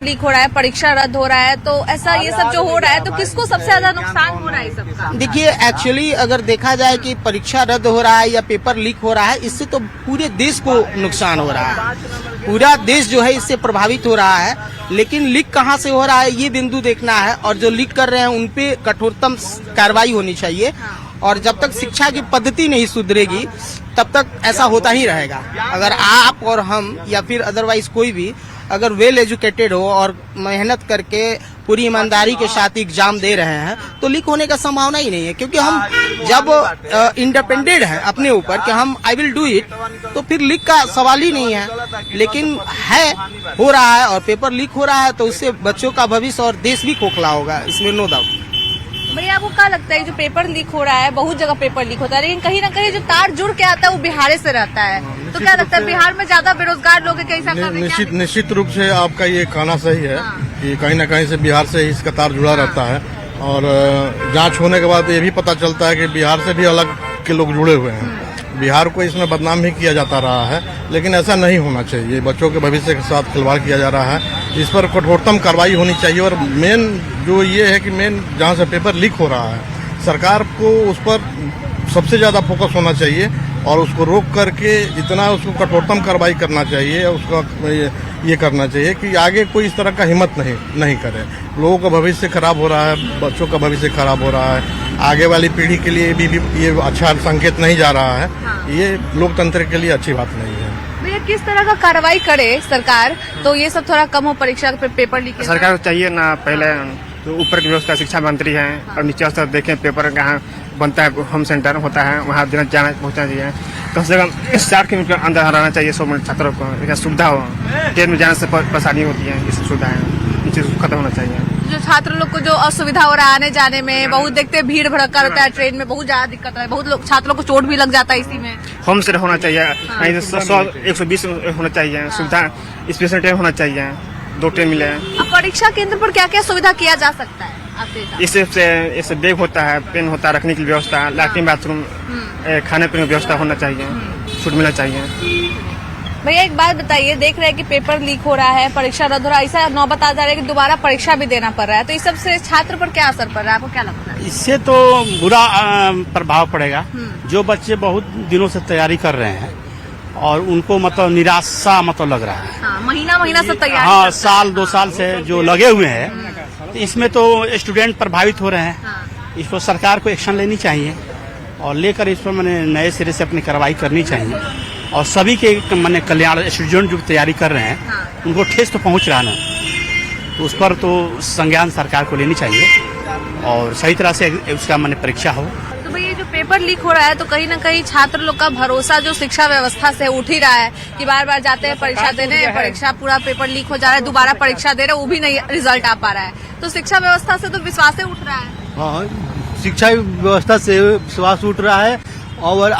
Leak हो रहा है, परीक्षा रद्द हो रहा है, तो ऐसा ये सब जो हो रहा है तो किसको सबसे ज्यादा नुकसान हो रहा है इस सबका? देखिए, एक्चुअली अगर देखा जाए कि परीक्षा रद्द हो रहा है या पेपर लीक हो रहा है, इससे तो पूरे देश को नुकसान हो रहा है। पूरा देश जो है इससे प्रभावित हो रहा है। लेकिन लीक कहाँ से हो रहा है ये बिंदु देखना है, और जो लीक कर रहे हैं उन पे कठोरतम कार्रवाई होनी चाहिए। और जब तक शिक्षा की पद्धति नहीं सुधरेगी तब तक ऐसा होता ही रहेगा। अगर आप और हम या फिर अदरवाइज कोई भी अगर वेल एजुकेटेड हो और मेहनत करके पूरी ईमानदारी के साथ एग्जाम दे रहे हैं तो लीक होने का संभावना ही नहीं है, क्योंकि हम जब इंडिपेंडेंट हैं अपने ऊपर कि हम आई विल डू इट, तो फिर लीक का सवाल ही नहीं है। लेकिन है, हो रहा है और पेपर लीक हो रहा है तो उससे बच्चों का भविष्य और देश भी खोखला होगा, इसमें नो डाउट। भैया आपको क्या लगता है जो पेपर लीक हो रहा है, बहुत जगह पेपर लीक होता है, लेकिन कहीं ना कहीं जो तार जुड़ के आता है वो बिहार से रहता है, तो क्या लगता है बिहार में ज्यादा बेरोजगार लोग हैं? निश्चित रूप से आपका ये कहना सही है कि कहीं न कहीं से बिहार से ही इसका तार जुड़ा रहता है। और जांच होने के बाद ये भी पता चलता है कि बिहार से भी अलग के लोग जुड़े हुए हैं। बिहार को इसमें बदनाम भी किया जाता रहा है, लेकिन ऐसा नहीं होना चाहिए। बच्चों के भविष्य के साथ खिलवाड़ किया जा रहा है, इस पर कठोरतम कार्रवाई होनी चाहिए। और मेन जो ये है कि मेन जहाँ से पेपर लीक हो रहा है, सरकार को उस पर सबसे ज़्यादा फोकस होना चाहिए और उसको रोक करके जितना उसको कठोरतम कार्रवाई करना चाहिए, उसका ये करना चाहिए कि आगे कोई इस तरह का हिम्मत नहीं करे। लोगों का भविष्य खराब हो रहा है, बच्चों का भविष्य खराब हो रहा है, आगे वाली पीढ़ी के लिए भी ये अच्छा संकेत नहीं जा रहा है। ये लोकतंत्र के लिए अच्छी बात नहीं है। भैया किस तरह का कार्रवाई करे सरकार तो ये सब थोड़ा कम हो, परीक्षा पेपर लीक? सरकार को चाहिए ना, पहले तो ऊपर की व्यवस्था शिक्षा मंत्री है और नीचे स्तर देखें पेपर कहाँ बनता है, होम सेंटर होता है वहाँ जाना पहुँचना चाहिए। तो उस जगह 4 किलोमीटर अंदर रहना चाहिए 100 मिनट छात्रों को, सुविधा हो। ट्रेन में जाने से परेशानी होती है, ये सब सुविधा है, ये चीज खत्म होना चाहिए। जो छात्र लोग को जो असुविधा हो रहा है आने जाने में, बहुत देखते हैं भीड़ भड़का रहता है ट्रेन में, बहुत ज्यादा दिक्कत है, बहुत लोग छात्रों को चोट भी लग जाता है इसी में। होम सेंटर होना चाहिए, 100-120 होना चाहिए सुविधा, स्पेशल ट्रेन होना चाहिए, 2 ट्रेन मिले। अब परीक्षा केंद्र पर क्या क्या सुविधा किया जा सकता है आपके हिसाब से? इससे बैग होता है, पेन होता है, रखने की व्यवस्था, लैट्रिन बाथरूम, खाने पीने की व्यवस्था होना चाहिए, छूट मिलना चाहिए। भैया एक बात बताइए, देख रहे हैं कि पेपर लीक हो रहा है, परीक्षा रद्द हो रहा है, ऐसा नौबत आ जा रहा है कि दोबारा परीक्षा भी देना पड़ रहा है, तो इस सबसे छात्र पर क्या असर पड़ रहा है, आपको क्या लगता है? इससे तो बुरा प्रभाव पड़ेगा। जो बच्चे बहुत दिनों से तैयारी कर रहे हैं और उनको मतलब निराशा लग रहा है। महीना से तैयारी। हाँ, साल 2 साल से जो लगे हुए हैं, तो इसमें तो स्टूडेंट प्रभावित हो रहे हैं। इस पर सरकार को एक्शन लेनी चाहिए और लेकर इस पर मैंने नए सिरे से अपनी कार्रवाई करनी चाहिए। और सभी के मैंने कल्याण, स्टूडेंट जो तैयारी कर रहे हैं उनको ठेस तो पहुंच रहा ना, तो उस पर तो संज्ञान सरकार को लेनी चाहिए और सही तरह से उसका मैंने परीक्षा हो। तो भैया जो पेपर लीक हो रहा है तो कहीं ना कहीं छात्र लोग का भरोसा जो शिक्षा व्यवस्था से उठ ही रहा है कि बार बार जाते हैं परीक्षा देने, परीक्षा पूरा पेपर लीक हो जा रहा है, दोबारा परीक्षा दे रहे हैं, वो भी नहीं रिजल्ट आ पा रहा है, तो शिक्षा व्यवस्था से तो विश्वास ही उठ रहा है। हाँ, शिक्षा व्यवस्था से विश्वास उठ रहा है और